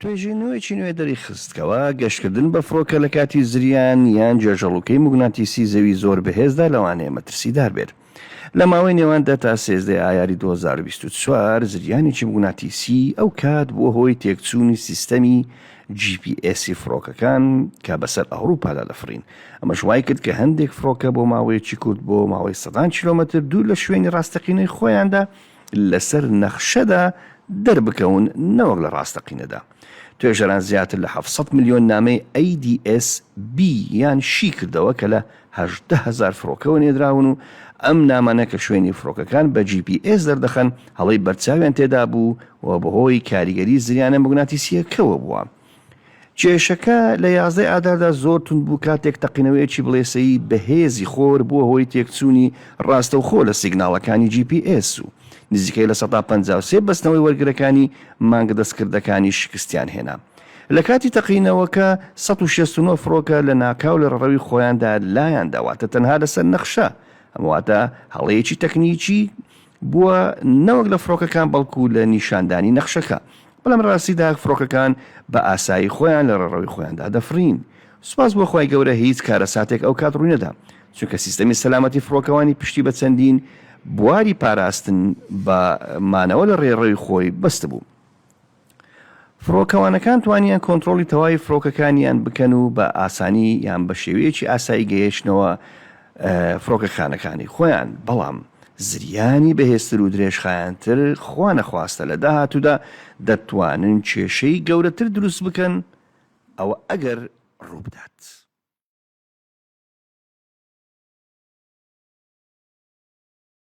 توێژینەوەیکی نوێ دەریخستکەوە گەشتکردن بە فڕۆکە لە کاتی زریان یان جێژەڵوکەی موگناتیسی زەوی زۆر بەهێزدا لەوانەیە مەترسیدار بێت. لە ماوەی نێواندا تا 13 ئایاری 2024 زریانێکی موگناتیسی ئەو کات بووە هۆی تێکچوونی سیستەمی GPS فڕۆکەکان کە بەسەر ئەوروپادا دەفرین. ئەمەش وای کرد کە هەندێک فڕۆکە بۆ ماوەیەکی کورت بۆ ماوەی 100 کیلۆمەتر دوور لە شوێنی ڕاستەقینەی خۆیاندا لەسەر نەخشەدا دەربکەون نەوەک لە ڕاستەقینەدا. توێژەران زیاتر لە 700 میلیۆن نامەی ADS-B یان شی کردەوە کە لە 18,000 فڕۆکەوە نێدراون و ئەم نامانە کە شوێنی فڕۆکەکان بە GPS دەردەخەن هەڵەی بەرچاویان تێدا بوو و بەهۆی کاریگەری زریانە موگناتیسیەکەوە بووە. کێشەکە لە 11 ئاداردا زۆر تند بوو کاتێک تەقینەوەیەکی بڵێسەیی بەهێزی خۆر بووە هۆی تێکچوونی ڕاستەوخۆ لە سیگناڵەکانی GPS و نزیکەی لە 153 بەستنەوەی وەرگرەکانی مانگە دەستکردەکانی شکستیان هێنا. لە کاتی تەقینەوەکە 169 فڕۆکە لە ناکاو لە ڕەوی خۆیاندا لایان داواتە تەنها لەسەر نەخشە. ئەمەواتە هەڵەیەکی تەکنیکی بووە نەوەک لە فڕۆکەکان بەڵکو لە نیشاندانی نەخشەکە. بەڵام ڕاستیدا فڕۆکەکان بە ئاسایی خۆیان لە ڕەوی خۆیاندا دەفرین. سوپاس بۆ خۆی گەورە هیچ کارەساتێک ئەو کات ڕووی نەدا، چونکە سیستەمی سەلامەتی فڕۆکەوانی پشتی بە چەندین بواری پاراستن بە مانەوە لە ڕێڕەوی خۆی بەست بوو. فڕۆکەوانەکان توانیان کۆنتترۆلی تەواوی فڕۆکەکانیان بکەن و بە ئاسانی یان بە شێوەیەکی ئاسایی گەیشتنەوە فڕۆکەخانەکانی خۆیان. بەڵام زریانی بەهێزتر و درێژخایەنتر خوا نەخواستە لە داهاتوودا دەتوانن کێشەی گەورەتر دروست بکەن ئەوە ئەگەر ڕووبدات.